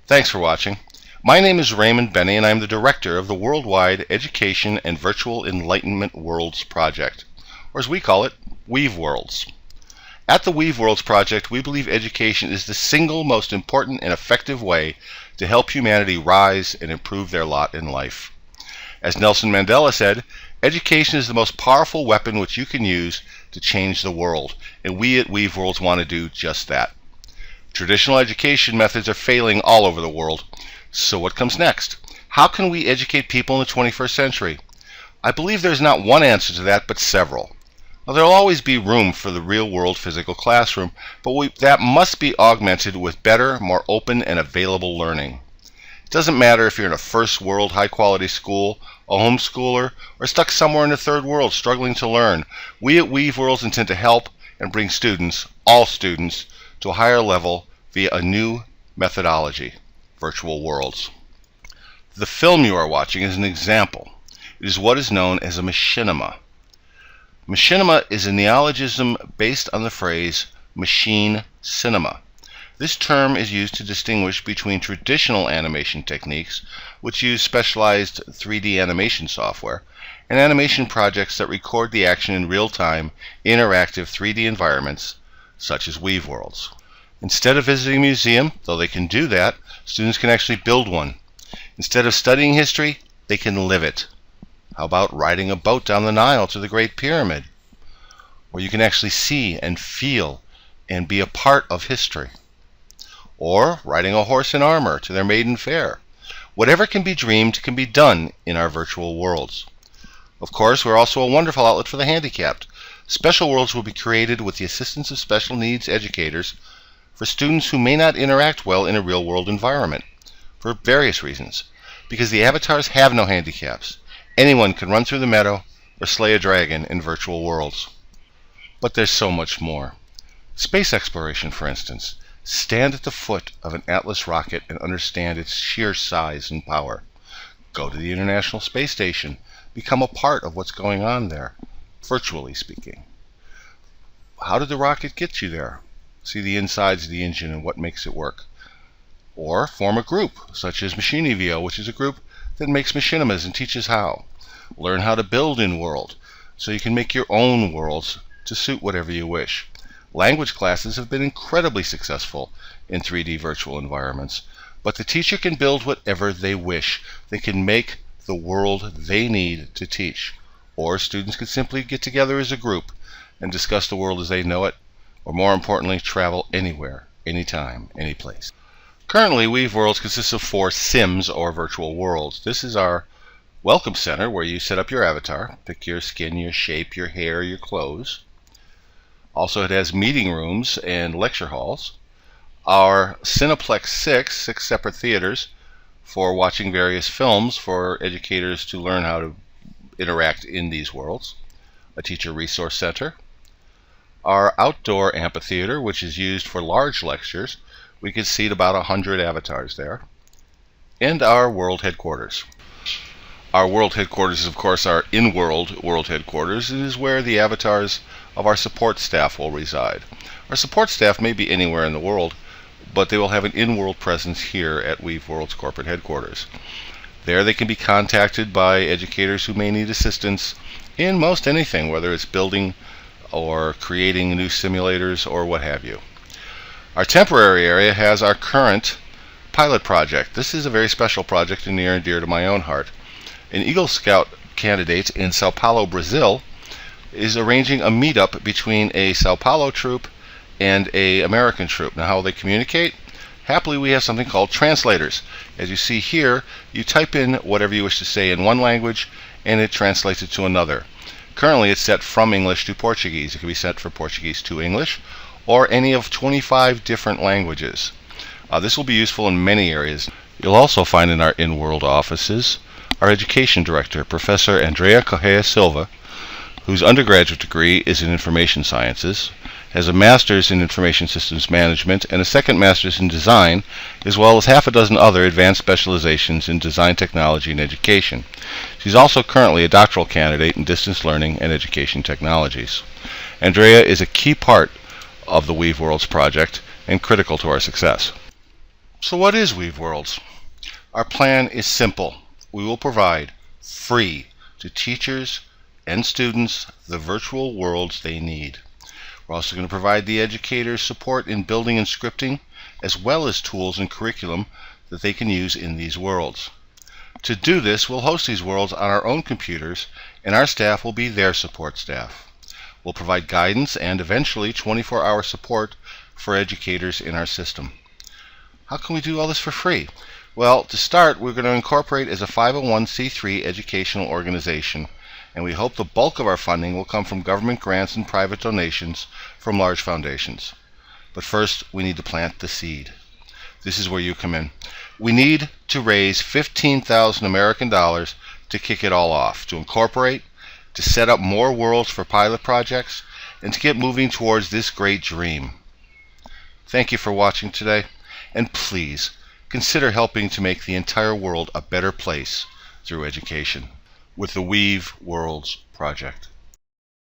Thanks for watching. My name is Raymond Benny, and I'm the director of the Worldwide Education and Virtual Enlightenment Worlds Project, or as we call it, Weave Worlds. At the Weave Worlds Project, we believe education is the single most important and effective way to help humanity rise and improve their lot in life. As Nelson Mandela said, education is the most powerful weapon which you can use to change the world, and we at Weave Worlds want to do just that. Traditional education methods are failing all over the world. So what comes next? How can we educate people in the 21st century? I believe there's not one answer to that, but several. Now, there'll always be room for the real-world physical classroom, but that must be augmented with better, more open and available learning. It doesn't matter if you're in a first-world, high-quality school, a homeschooler, or stuck somewhere in the third world struggling to learn. We at Weave Worlds intend to help and bring students, all students, to a higher level via a new methodology, virtual worlds. The film you are watching is an example. It is what is known as a machinima. Machinima is a neologism based on the phrase machine cinema. This term is used to distinguish between traditional animation techniques, which use specialized 3D animation software, and animation projects that record the action in real-time, interactive 3D environments, such as Weave Worlds. Instead of visiting a museum, though they can do that, students can actually build one. Instead of studying history, they can live it. How about riding a boat down the Nile to the Great Pyramid, where you can actually see and feel and be a part of history? Or riding a horse in armor to their maiden fair. Whatever can be dreamed can be done in our virtual worlds. Of course, we're also a wonderful outlet for the handicapped. Special worlds will be created with the assistance of special needs educators for students who may not interact well in a real-world environment, for various reasons. Because the avatars have no handicaps. Anyone can run through the meadow or slay a dragon in virtual worlds. But there's so much more. Space exploration, for instance. Stand at the foot of an Atlas rocket and understand its sheer size and power. Go to the International Space Station. Become a part of what's going on there, virtually speaking. How did the rocket get you there? See the insides of the engine and what makes it work. Or form a group, such as Machinivio, which is a group that makes machinimas and teaches how. Learn how to build in world, so you can make your own worlds to suit whatever you wish. Language classes have been incredibly successful in 3D virtual environments, but the teacher can build whatever they wish. They can make the world they need to teach. Or students can simply get together as a group and discuss the world as they know it, or more importantly, travel anywhere, anytime, anyplace. Currently, Weave Worlds consists of 4 sims, or virtual worlds. This is our welcome center, where you set up your avatar, pick your skin, your shape, your hair, your clothes. Also, it has meeting rooms and lecture halls. Our Cineplex 6 separate theaters for watching various films for educators to learn how to interact in these worlds. A teacher resource center. Our outdoor amphitheater, which is used for large lectures. We can seat about 100 avatars there. And our world headquarters. Our world headquarters is, of course, our in-world world headquarters. It is where the avatars of our support staff will reside. Our support staff may be anywhere in the world, but they will have an in-world presence here at Weave Worlds corporate headquarters. There they can be contacted by educators who may need assistance in most anything, whether it's building or creating new simulators or what have you. Our temporary area has our current pilot project. This is a very special project and near and dear to my own heart. An Eagle Scout candidate in Sao Paulo, Brazil, is arranging a meetup between a Sao Paulo troop and an American troop. Now, how will they communicate? Happily, we have something called translators. As you see here, you type in whatever you wish to say in one language, and it translates it to another. Currently, it's set from English to Portuguese. It can be set from Portuguese to English, or any of 25 different languages. This will be useful in many areas. You'll also find in our in-world offices our education director, Professor Andrea Correa Silva, whose undergraduate degree is in information sciences, has a master's in information systems management and a second master's in design, as well as half a dozen other advanced specializations in design technology and education. She's also currently a doctoral candidate in distance learning and education technologies. Andrea is a key part of the Weave Worlds project and critical to our success. So what is Weave Worlds? Our plan is simple. We will provide free to teachers and students the virtual worlds they need. We're also going to provide the educators support in building and scripting, as well as tools and curriculum that they can use in these worlds. To do this, we'll host these worlds on our own computers, and our staff will be their support staff. We'll provide guidance and eventually 24-hour support for educators in our system. How can we do all this for free? Well, to start, we're going to incorporate as a 501c3 educational organization, and we hope the bulk of our funding will come from government grants and private donations from large foundations. But first, we need to plant the seed. This is where you come in. We need to raise 15,000 American dollars to kick it all off, to incorporate, to set up more worlds for pilot projects, and to get moving towards this great dream. Thank you for watching today, and please consider helping to make the entire world a better place through education with the Weave Worlds Project.